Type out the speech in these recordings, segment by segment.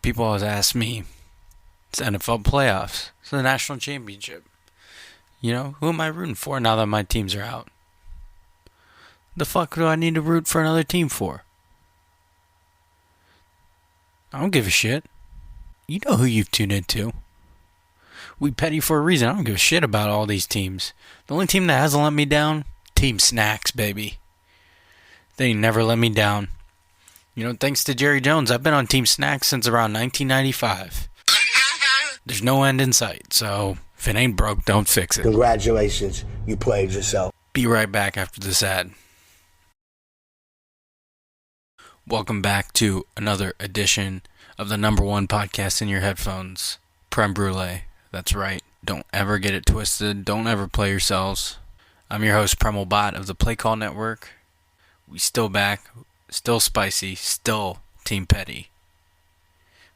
People always ask me, it's NFL playoffs, it's the national championship. Who am I rooting for now that my teams are out? The fuck do I need to root for another team for? I don't give a shit. You know who you've tuned into. We petty for a reason. I don't give a shit about all these teams. The only team that hasn't let me down, Team Snacks, baby. They never let me down. Thanks to Jerry Jones, I've been on Team Snacks since around 1995. There's no end in sight, so if it ain't broke, don't fix it. Congratulations, you played yourself. Be right back after this ad. Welcome back to another edition of the number one podcast in your headphones, Prem Brulee. That's right. Don't ever get it twisted. Don't ever play yourselves. I'm your host, Premal Bot of the Play Call Network. We still back, still spicy, still Team Petty.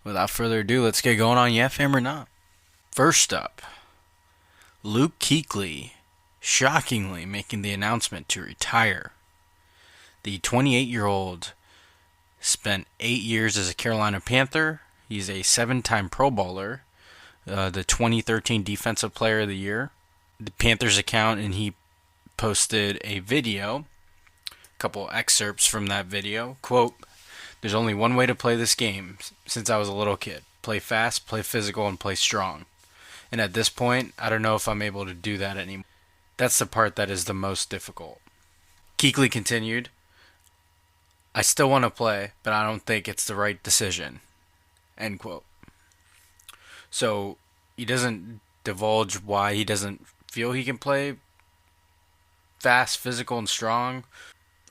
Without further ado, let's get going on Yeah Fam or Not. First up, Luke Kuechly shockingly making the announcement to retire. The 28-year-old spent 8 years as a Carolina Panther. He's a 7-time Pro Bowler, the 2013 Defensive Player of the Year. The Panthers account, and he posted a video, a couple excerpts from that video. Quote, "There's only one way to play this game since I was a little kid. Play fast, play physical, and play strong. And at this point, I don't know if I'm able to do that anymore. That's the part that is the most difficult." Kuechly continued, "I still want to play, but I don't think it's the right decision." End quote. So he doesn't divulge why he doesn't feel he can play fast, physical, and strong,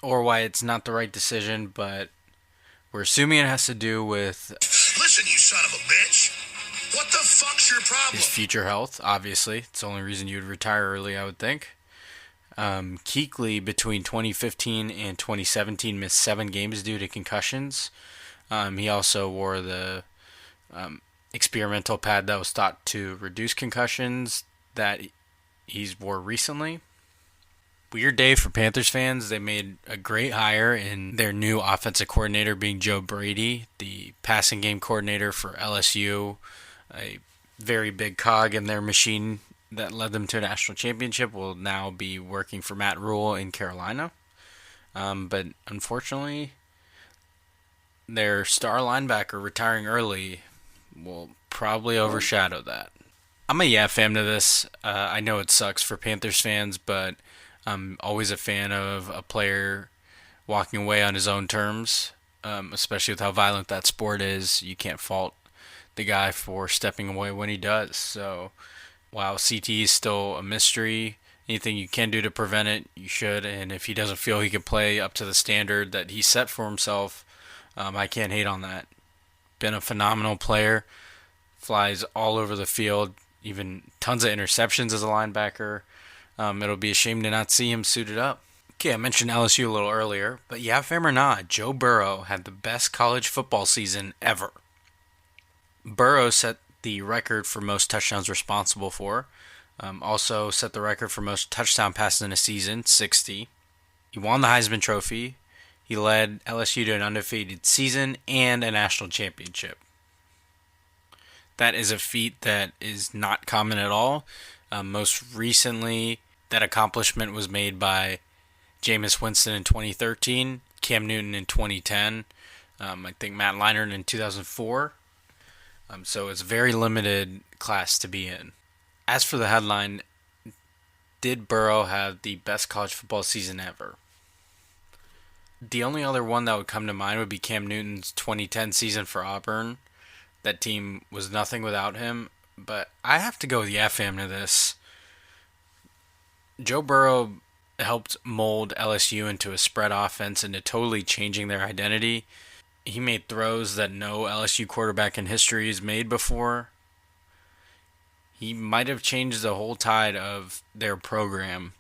or why it's not the right decision, but we're assuming it has to do with Listen, you son of a bitch. What the fuck's your problem? his future health, obviously. It's the only reason you would retire early, I would think. Kuechly, between 2015 and 2017, missed 7 games due to concussions. He also wore the experimental pad that was thought to reduce concussions that he's wore recently. Weird day for Panthers fans. They made a great hire in their new offensive coordinator being Joe Brady, the passing game coordinator for LSU, a very big cog in their machine that led them to a national championship, will now be working for Matt Rule in Carolina. But unfortunately, their star linebacker retiring early will probably overshadow that. I'm a yeah fan to this. I know it sucks for Panthers fans, but I'm always a fan of a player walking away on his own terms, especially with how violent that sport is. You can't fault the guy for stepping away when he does. So while CT is still a mystery, anything you can do to prevent it, you should. And if he doesn't feel he can play up to the standard that he set for himself, I can't hate on that. Been a phenomenal player, flies all over the field, even tons of interceptions as a linebacker. It'll be a shame to not see him suited up. Okay, I mentioned LSU a little earlier, but yeah, fam or not, Joe Burrow had the best college football season ever. Burrow set the record for most touchdowns responsible for. Also set the record for most touchdown passes in a season, 60. He won the Heisman Trophy. He led LSU to an undefeated season and a national championship. That is a feat that is not common at all. Most recently, that accomplishment was made by Jameis Winston in 2013, Cam Newton in 2010, I think Matt Leinart in 2004. So it's a very limited class to be in. As for the headline, did Burrow have the best college football season ever? The only other one that would come to mind would be Cam Newton's 2010 season for Auburn. That team was nothing without him, but I have to go with yeah fam to this. Joe Burrow helped mold LSU into a spread offense, into totally changing their identity. He made throws that no LSU quarterback in history has made before. He might have changed the whole tide of their program.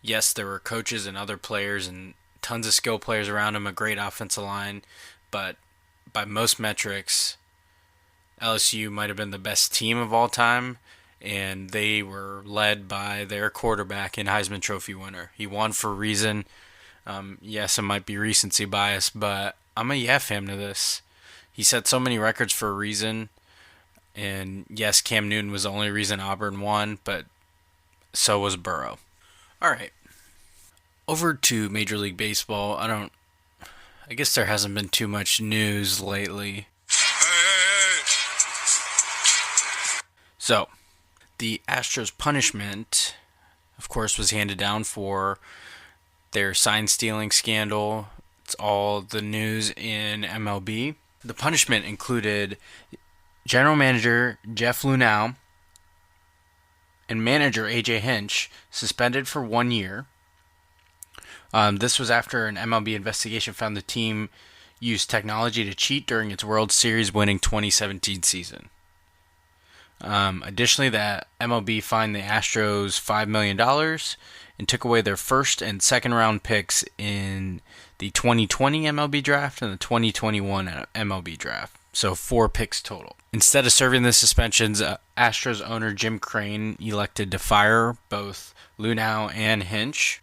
Yes, there were coaches and other players and tons of skill players around him, a great offensive line, but by most metrics, LSU might have been the best team of all time, and they were led by their quarterback and Heisman Trophy winner. He won for a reason. Yes, it might be recency bias, but I'm a yeah fam to this. He set so many records for a reason. And yes, Cam Newton was the only reason Auburn won, but so was Burrow. All right. Over to Major League Baseball. I guess there hasn't been too much news lately. So, the Astros punishment, of course, was handed down for their sign stealing scandal. It's all the news in MLB. The punishment included General Manager Jeff Lunau and manager A.J. Hinch suspended for 1 year. This was after an MLB investigation found the team used technology to cheat during its World Series winning 2017 season. Additionally, the MLB fined the Astros $5 million and took away their first and second round picks in the 2020 MLB draft and the 2021 MLB draft. So 4 picks total. Instead of serving the suspensions, Astros owner Jim Crane elected to fire both Lunau and Hinch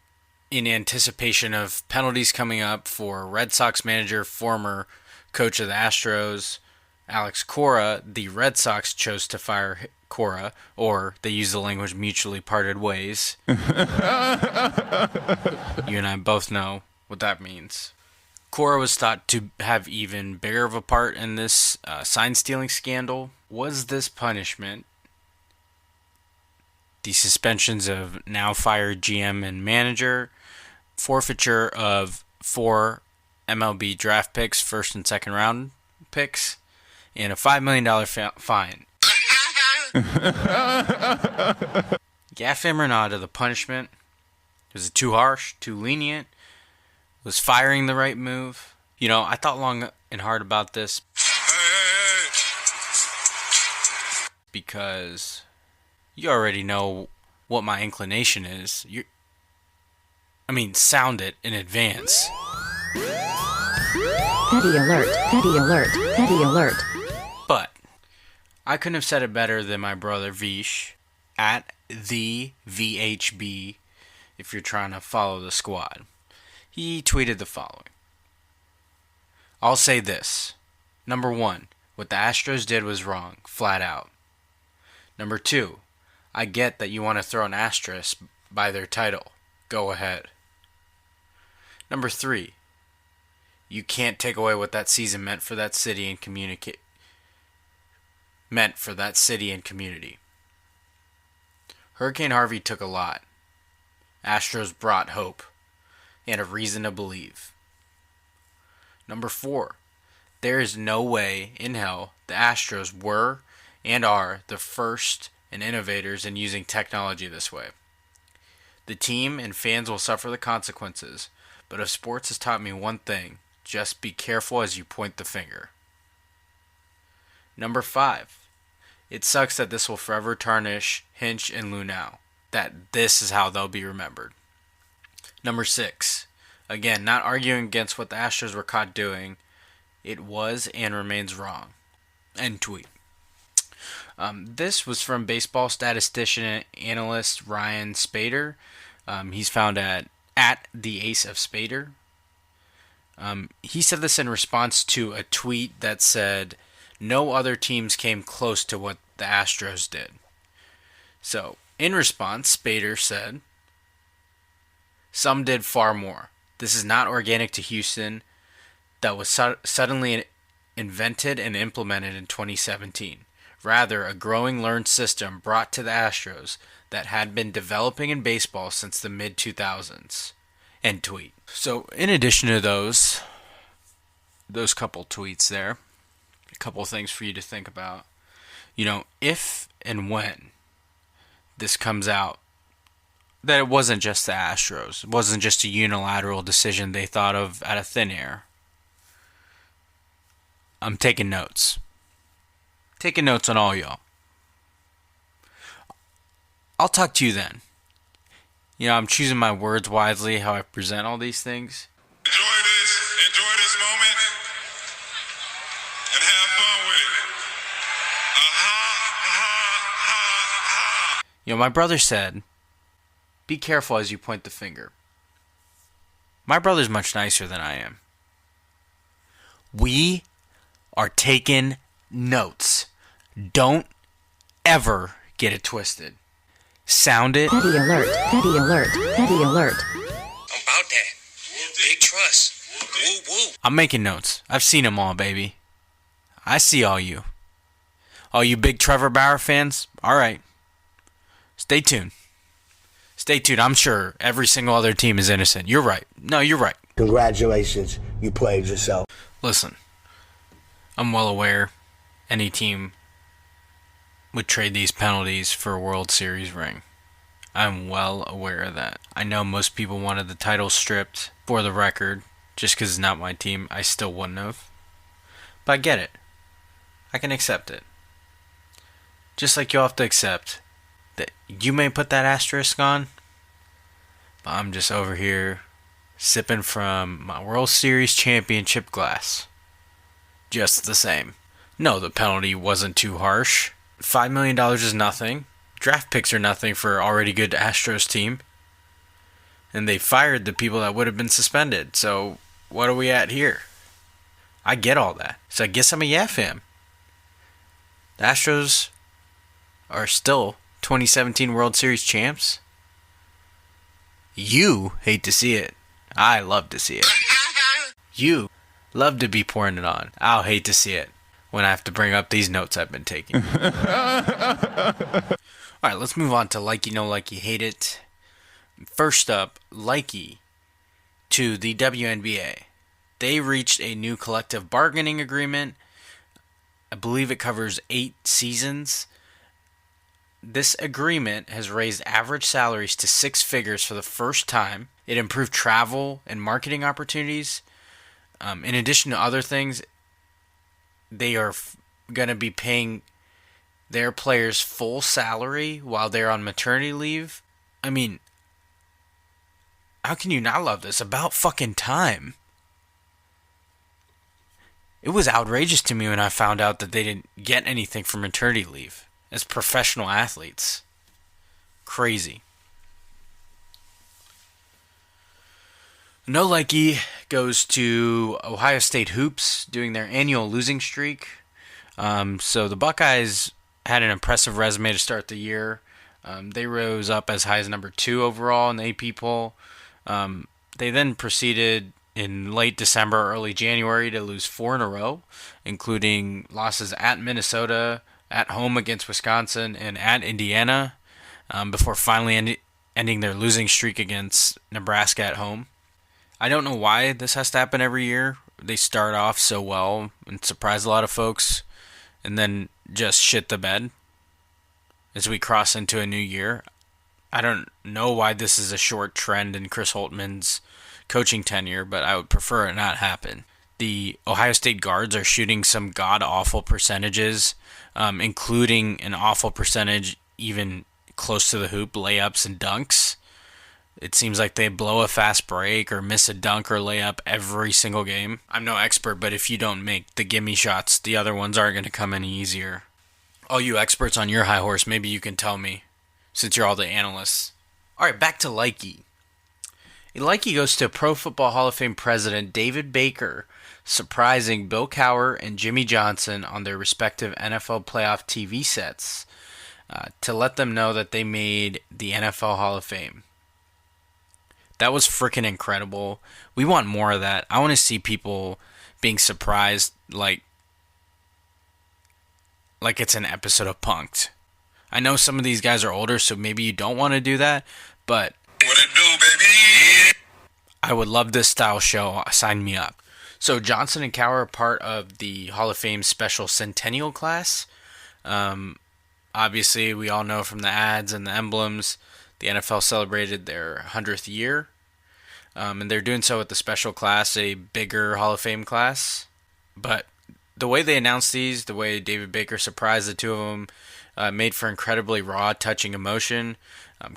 in anticipation of penalties coming up for Red Sox manager, former coach of the Astros, Alex Cora. The Red Sox chose to fire Cora, or they used the language mutually parted ways. You and I both know what that means. Cora was thought to have even bigger of a part in this sign-stealing scandal. Was this punishment, the suspensions of now fired GM and manager, forfeiture of 4 MLB draft picks, first and second round picks, and a $5 million fine? Gaff him or not of the punishment? Was it too harsh, too lenient? Was firing the right move? You know, I thought long and hard about this because you already know what my inclination is. Sound it in advance. Petty alert, petty alert, petty alert. But I couldn't have said it better than my brother Vish at the VHB if you're trying to follow the squad. He tweeted the following. I'll say this. Number 1, what the Astros did was wrong, flat out. Number 2, I get that you want to throw an asterisk by their title. Go ahead. Number 3, you can't take away what that season meant for that city and community. Hurricane Harvey took a lot. Astros brought hope and a reason to believe. Number 4, there is no way in hell the Astros were and are the first and innovators in using technology this way. The team and fans will suffer the consequences, but if sports has taught me one thing, just be careful as you point the finger. Number 5, it sucks that this will forever tarnish Hinch and Lunau, that this is how they'll be remembered. Number 6, again, not arguing against what the Astros were caught doing, it was and remains wrong. End tweet. This was from baseball statistician and analyst Ryan Spader. He's found at the Ace of Spader. He said this in response to a tweet that said, no other teams came close to what the Astros did. So, in response, Spader said, some did far more. This is not organic to Houston that was suddenly invented and implemented in 2017. Rather, a growing learned system brought to the Astros that had been developing in baseball since the mid-2000s. End tweet. So, in addition to those couple tweets there, a couple things for you to think about. You know, if and when this comes out, that it wasn't just the Astros. It wasn't just a unilateral decision they thought of out of thin air. I'm taking notes. Taking notes on all y'all. I'll talk to you then. You know, I'm choosing my words wisely, how I present all these things. Enjoy this moment, and have fun with it. You know, my brother said, be careful as you point the finger. My brother's much nicer than I am. We are taking notes. Don't ever get it twisted. Sound it. Petty alert. Petty alert. Petty alert. I'm about that. Big trust. Woo woo. I'm making notes. I've seen them all, baby. I see all you. All you big Trevor Bauer fans, all right. Stay tuned. Stay tuned. I'm sure every single other team is innocent. You're right. No, you're right. Congratulations, you played yourself. Listen, I'm well aware any team would trade these penalties for a World Series ring. I'm well aware of that. I know most people wanted the title stripped. For the record, just because it's not my team, I still wouldn't have. But I get it. I can accept it. Just like you'll have to accept that you may put that asterisk on, but I'm just over here sipping from my World Series championship glass. Just the same. No, the penalty wasn't too harsh. $5 million is nothing. Draft picks are nothing for an already good Astros team. And they fired the people that would have been suspended. So what are we at here? I get all that. So I guess I'm a yeah fan. The Astros are still 2017 World Series champs. You hate to see it. I love to see it. You love to be pouring it on. I'll hate to see it when I have to bring up these notes I've been taking. Alright, let's move on to like you know, like you hate it. First up, likey to the WNBA. They reached a new collective bargaining agreement. I believe it covers 8 seasons. This agreement has raised average salaries to 6 figures for the first time. It improved travel and marketing opportunities. In addition to other things, they are going to be paying their players full salary while they're on maternity leave. I mean, how can you not love this? About fucking time. It was outrageous to me when I found out that they didn't get anything for maternity leave as professional athletes. Crazy. No likey goes to Ohio State Hoops doing their annual losing streak. So the Buckeyes had an impressive resume to start the year. They rose up as high as number 2 overall in the AP poll. They then proceeded in late December, early January to lose 4 in a row, including losses at Minnesota, at home against Wisconsin, and at Indiana, before finally ending their losing streak against Nebraska at home. I don't know why this has to happen every year. They start off so well and surprise a lot of folks, and then just shit the bed as we cross into a new year. I don't know why this is a short trend in Chris Holtman's coaching tenure, but I would prefer it not happen. The Ohio State guards are shooting some god-awful percentages, including an awful percentage even close to the hoop, layups and dunks. It seems like they blow a fast break or miss a dunk or layup every single game. I'm no expert, but if you don't make the gimme shots, the other ones aren't going to come any easier. All you experts on your high horse, maybe you can tell me, since you're all the analysts. Alright, back to likey. A likey goes to Pro Football Hall of Fame president David Baker, surprising Bill Cowher and Jimmy Johnson on their respective NFL playoff TV sets to let them know that they made the NFL Hall of Fame. That was freaking incredible. We want more of that. I want to see people being surprised like it's an episode of Punk'd. I know some of these guys are older, so maybe you don't want to do that, but What it do, baby? I would love this style show. Sign me up. So Johnson and Cowher are part of the Hall of Fame special Centennial class. Obviously, we all know from the ads and the emblems, the NFL celebrated their 100th year. And they're doing so with the special class, a bigger Hall of Fame class. But the way they announced these, the way David Baker surprised the two of them, made for incredibly raw, touching emotion.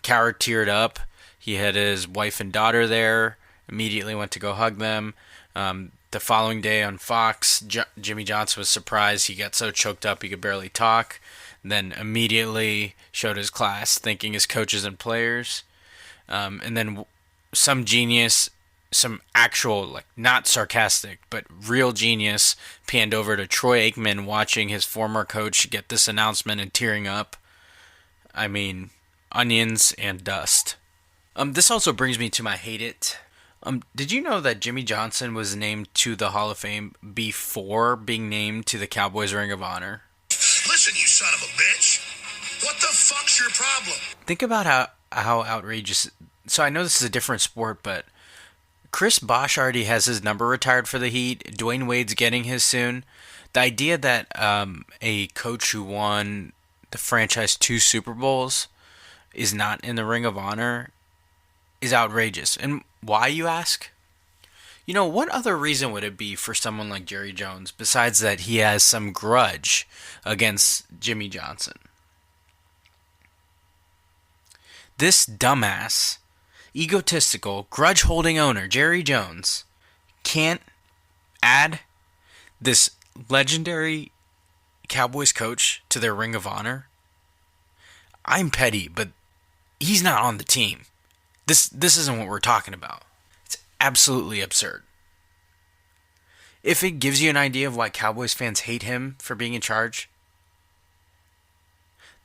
Cowher teared up. He had his wife and daughter there, immediately went to go hug them. The following day on Fox, Jimmy Johnson was surprised. He got so choked up he could barely talk. Then immediately showed his class, thanking his coaches and players. And then some genius some actual, like, not sarcastic, but real genius panned over to Troy Aikman watching his former coach get this announcement and tearing up. I mean, onions and dust. This also brings me to my hate it. Did you know that Jimmy Johnson was named to the Hall of Fame before being named to the Cowboys Ring of Honor? Listen, you son of a bitch. What the fuck's your problem? Think about how outrageous. So I know this is a different sport, but Chris Bosh already has his number retired for the Heat. Dwayne Wade's getting his soon. The idea that a coach who won the franchise 2 Super Bowls is not in the Ring of Honor is outrageous. And why, you ask? You know, what other reason would it be for someone like Jerry Jones besides that he has some grudge against Jimmy Johnson? This dumbass, egotistical, grudge-holding owner, Jerry Jones, can't add this legendary Cowboys coach to their Ring of Honor. I'm petty, but he's not on the team. This isn't what we're talking about. It's absolutely absurd. If it gives you an idea of why Cowboys fans hate him for being in charge,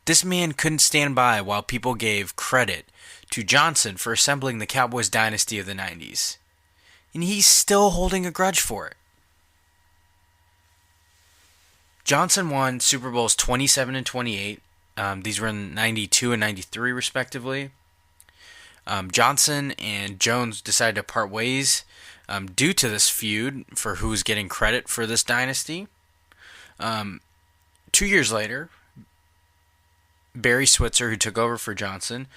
this man couldn't stand by while people gave credit to Johnson for assembling the Cowboys dynasty of the 90s. And he's still holding a grudge for it. Johnson won Super Bowls 27 and 28. These were in 92 and 93 respectively. Johnson and Jones decided to part ways due to this feud for who's getting credit for this dynasty. 2 years later, Barry Switzer, who took over for Johnson,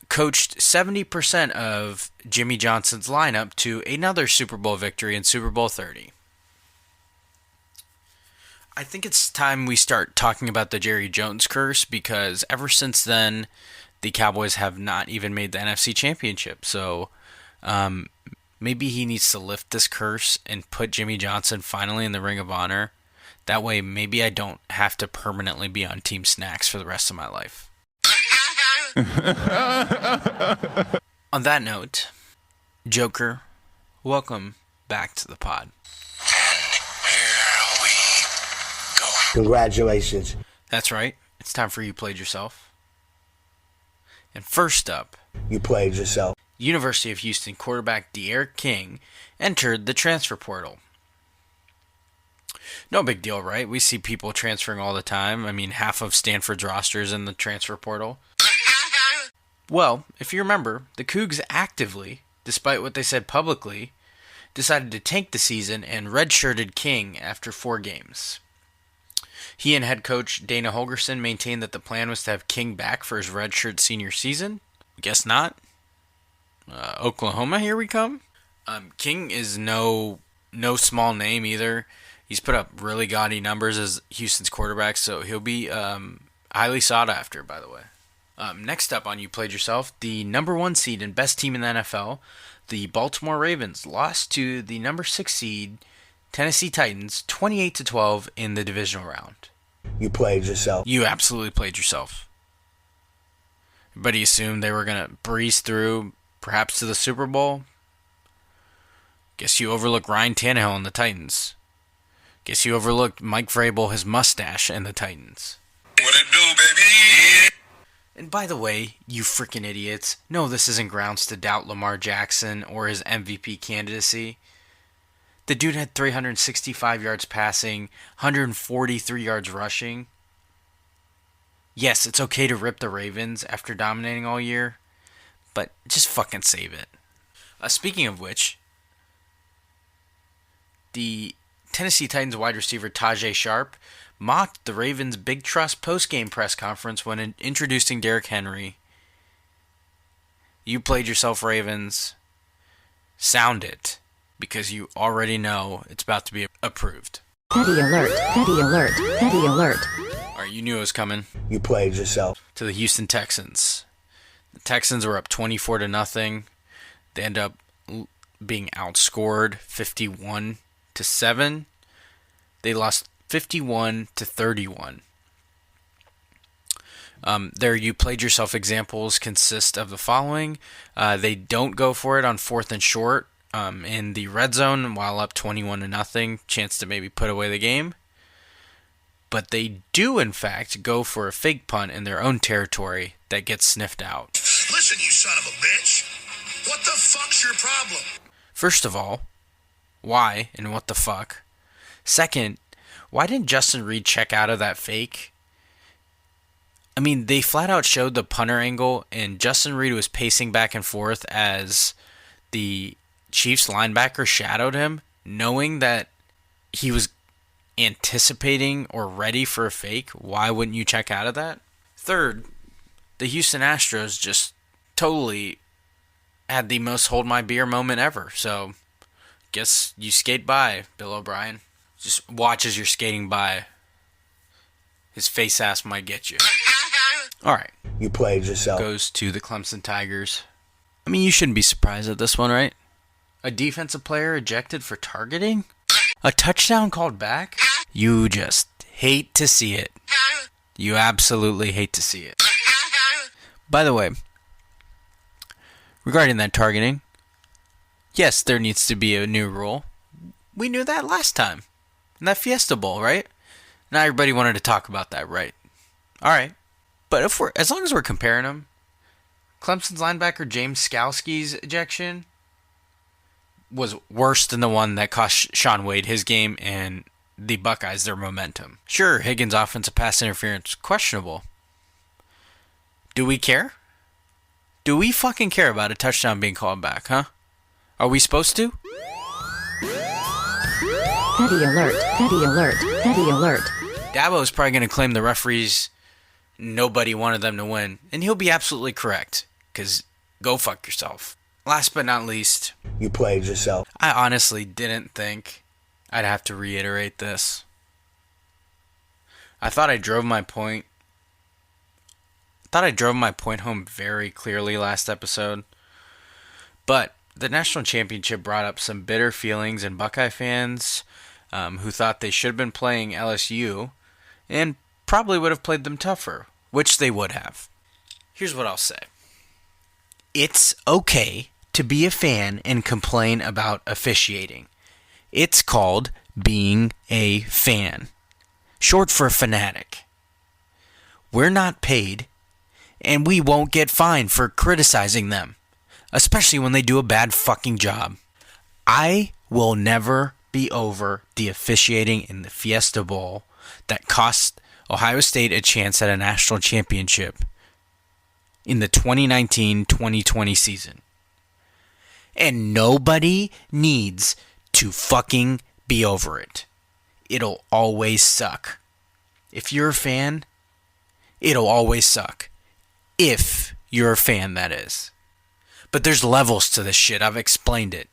coached 70% of Jimmy Johnson's lineup to another Super Bowl victory in Super Bowl 30. I think it's time we start talking about the Jerry Jones curse, because ever since then, the Cowboys have not even made the NFC Championship. So maybe he needs to lift this curse and put Jimmy Johnson finally in the Ring of Honor. That way, maybe I don't have to permanently be on Team Snacks for the rest of my life. On that note, Joker, welcome back to the pod. Congratulations. That's right. It's time for You Played Yourself. And first up, You played yourself. University of Houston quarterback D'Eriq King entered the transfer portal. No big deal, right? We see people transferring all the time. I mean, half of Stanford's roster is in the transfer portal. Well, if you remember, the Cougs actively, despite what they said publicly, decided to tank the season and redshirted King after 4 games. He and head coach Dana Holgorsen maintained that the plan was to have King back for his redshirt senior season. Guess not. Oklahoma, here we come. King is no small name either. He's put up really gaudy numbers as Houston's quarterback, so he'll be highly sought after, by the way. Next up on You Played Yourself, the number 1 seed and best team in the NFL, the Baltimore Ravens, lost to the number 6 seed Tennessee Titans 28-12 in the divisional round. You played yourself. You absolutely played yourself. Everybody assumed they were going to breeze through, perhaps to the Super Bowl. Guess you overlooked Ryan Tannehill and the Titans. Guess you overlooked Mike Vrabel, his mustache, and the Titans. What it do, baby? And by the way, you freaking idiots, no, this isn't grounds to doubt Lamar Jackson or his MVP candidacy. The dude had 365 yards passing, 143 yards rushing. Yes, it's okay to rip the Ravens after dominating all year, but just fucking save it. Speaking of which, the Tennessee Titans wide receiver Tajay Sharp mocked the Ravens' Big Trust post-game press conference when introducing Derrick Henry. You played yourself, Ravens. Sound it, because you already know it's about to be approved. Petty alert, petty alert, petty alert. Alright, you knew it was coming. You played yourself. To the Houston Texans. The Texans were up 24-0. They end up being outscored 51-7. They lost 51-31. Their You Played Yourself examples consist of the following. They don't go for it on 4th and short in the red zone while up 21-0, chance to maybe put away the game. But they do, in fact, go for a fake punt in their own territory that gets sniffed out. Listen, you son of a bitch. What the fuck's your problem? First of all, why and what the fuck? Second, why didn't Justin Reed check out of that fake? I mean, they flat out showed the punter angle, and Justin Reed was pacing back and forth as the Chiefs linebacker shadowed him, knowing that he was anticipating or ready for a fake. Why wouldn't you check out of that? Third, the Houston Astros just totally had the most hold my beer moment ever. So, guess you skate by, Bill O'Brien. Just watch as you're skating by. His face ass might get you. Alright. You played yourself. Goes to the Clemson Tigers. I mean, you shouldn't be surprised at this one, right? A defensive player ejected for targeting? A touchdown called back? You just hate to see it. You absolutely hate to see it. By the way, regarding that targeting, yes, there needs to be a new rule. We knew that last time. In that Fiesta Bowl, right? Not everybody wanted to talk about that, right? Alright. But as long as we're comparing them, Clemson's linebacker James Skalski's ejection was worse than the one that cost Sean Wade his game and the Buckeyes their momentum. Sure, Higgins' offensive pass interference, questionable. Do we care? Do we fucking care about a touchdown being called back, huh? Are we supposed to? Petty alert, petty alert, petty alert. Dabo's probably going to claim the referees, nobody wanted them to win. And he'll be absolutely correct, because go fuck yourself. Last but not least, You played yourself. I honestly didn't think I'd have to reiterate this. I thought I drove my point home very clearly last episode. But the national championship brought up some bitter feelings in Buckeye fans who thought they should have been playing LSU and probably would have played them tougher, which they would have. Here's what I'll say. It's okay to be a fan and complain about officiating. It's called being a fan. Short for fanatic. We're not paid, and we won't get fined for criticizing them, especially when they do a bad fucking job. I will never be over the officiating in the Fiesta Bowl that cost Ohio State a chance at a national championship in the 2019-2020 season. And nobody needs to fucking be over it. It'll always suck. If you're a fan, it'll always suck. If you're a fan, that is. But there's levels to this shit. I've explained it.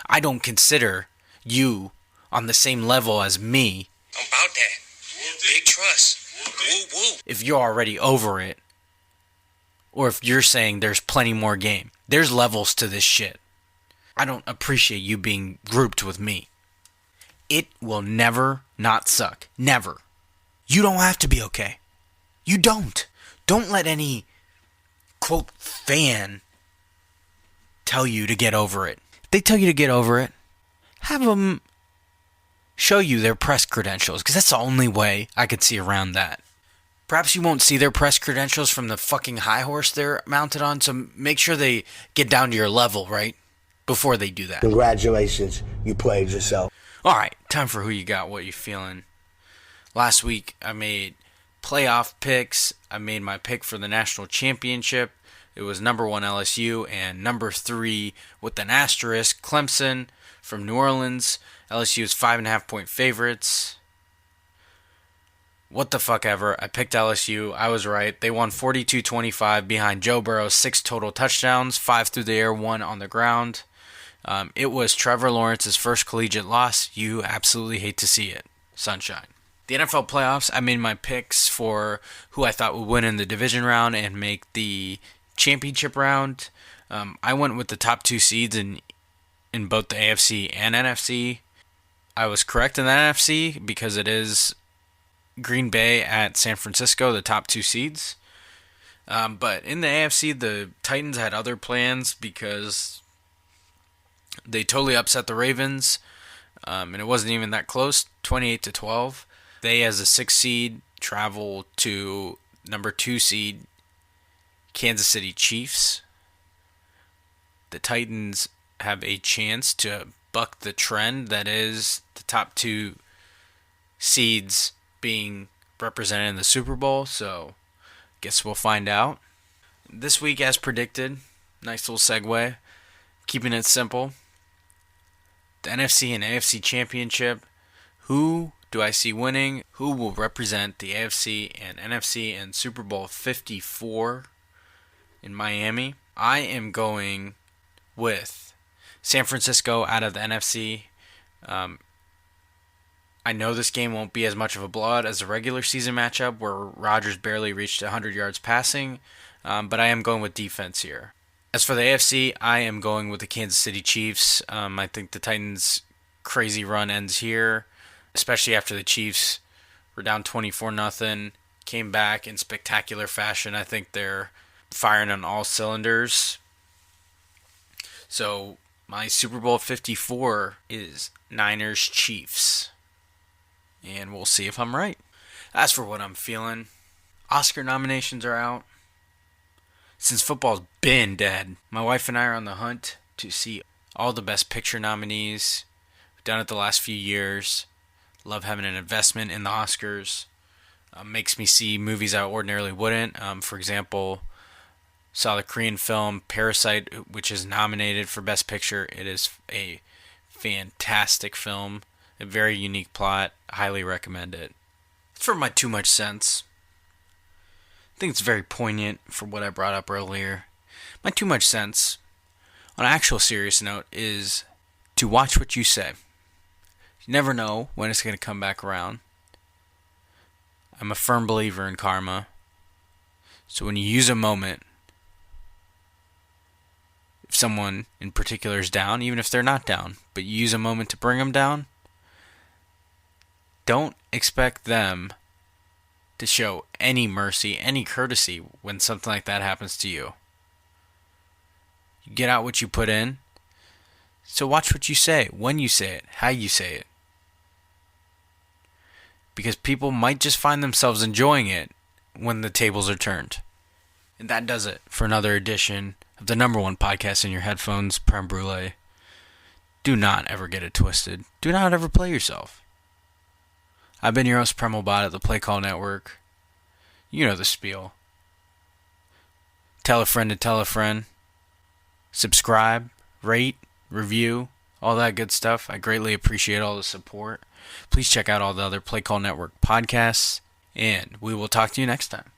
I don't consider you on the same level as me. I'm about that. Big trust. Woo woo. If you're already over it, or if you're saying there's plenty more game. There's levels to this shit. I don't appreciate you being grouped with me. It will never not suck. Never. You don't have to be okay. You don't. Don't let any, quote, fan tell you to get over it. If they tell you to get over it, have them show you their press credentials, because that's the only way I could see around that. Perhaps you won't see their press credentials from the fucking high horse they're mounted on, so make sure they get down to your level, right? Before they do that. Congratulations. You played yourself. Alright, time for Who You Got, What You Feeling. Last week, I made playoff picks. I made my pick for the national championship. It was number 1 LSU and number 3 with an asterisk, Clemson from New Orleans. LSU is 5.5-point favorites. What the fuck ever. I picked LSU. I was right. They won 42-25 behind Joe Burrow. 6 total touchdowns, 5 through the air, 1 on the ground. It was Trevor Lawrence's first collegiate loss. You absolutely hate to see it. Sunshine. The NFL playoffs, I made my picks for who I thought would win in the division round and make the championship round. I went with the top 2 seeds in both the AFC and NFC. I was correct in the NFC because it is Green Bay at San Francisco, the top 2 seeds. But in the AFC, the Titans had other plans because They totally upset the Ravens, and it wasn't even that close, 28-12. They, as a 6th seed, travel to number 2 seed Kansas City Chiefs. The Titans have a chance to buck the trend that is the top 2 seeds being represented in the Super Bowl, so guess we'll find out. This week, as predicted, nice little segue, keeping it simple. The NFC and AFC Championship, who do I see winning? Who will represent the AFC and NFC in Super Bowl 54 in Miami? I am going with San Francisco out of the NFC. I know this game won't be as much of a blowout as a regular season matchup where Rodgers barely reached 100 yards passing, but I am going with defense here. As for the AFC, I am going with the Kansas City Chiefs. I think the Titans' crazy run ends here, especially after the Chiefs were down 24-0, came back in spectacular fashion. I think they're firing on all cylinders. So my Super Bowl 54 is Niners-Chiefs. And we'll see if I'm right. As for what I'm feeling, Oscar nominations are out. Since football's been dead, my wife and I are on the hunt to see all the Best Picture nominees. We've done it the last few years. Love having an investment in the Oscars. Makes me see movies I ordinarily wouldn't. For example, saw the Korean film Parasite, which is nominated for Best Picture. It is a fantastic film. A very unique plot. Highly recommend it. For my too much sense, I think it's very poignant for what I brought up earlier. My too much sense, on an actual serious note, is to watch what you say. You never know when it's going to come back around. I'm a firm believer in karma. So when you use a moment, if someone in particular is down, even if they're not down, but you use a moment to bring them down, don't expect them to show any mercy, any courtesy when something like that happens to you. You get out what you put in. So watch what you say, when you say it, how you say it. Because people might just find themselves enjoying it when the tables are turned. And that does it for another edition of the number 1 podcast in your headphones, Prem Brulee. Do not ever get it twisted. Do not ever play yourself. I've been your host, Premal at the Play Call Network. You know the spiel. Tell a friend to tell a friend. Subscribe, rate, review, all that good stuff. I greatly appreciate all the support. Please check out all the other Play Call Network podcasts, and we will talk to you next time.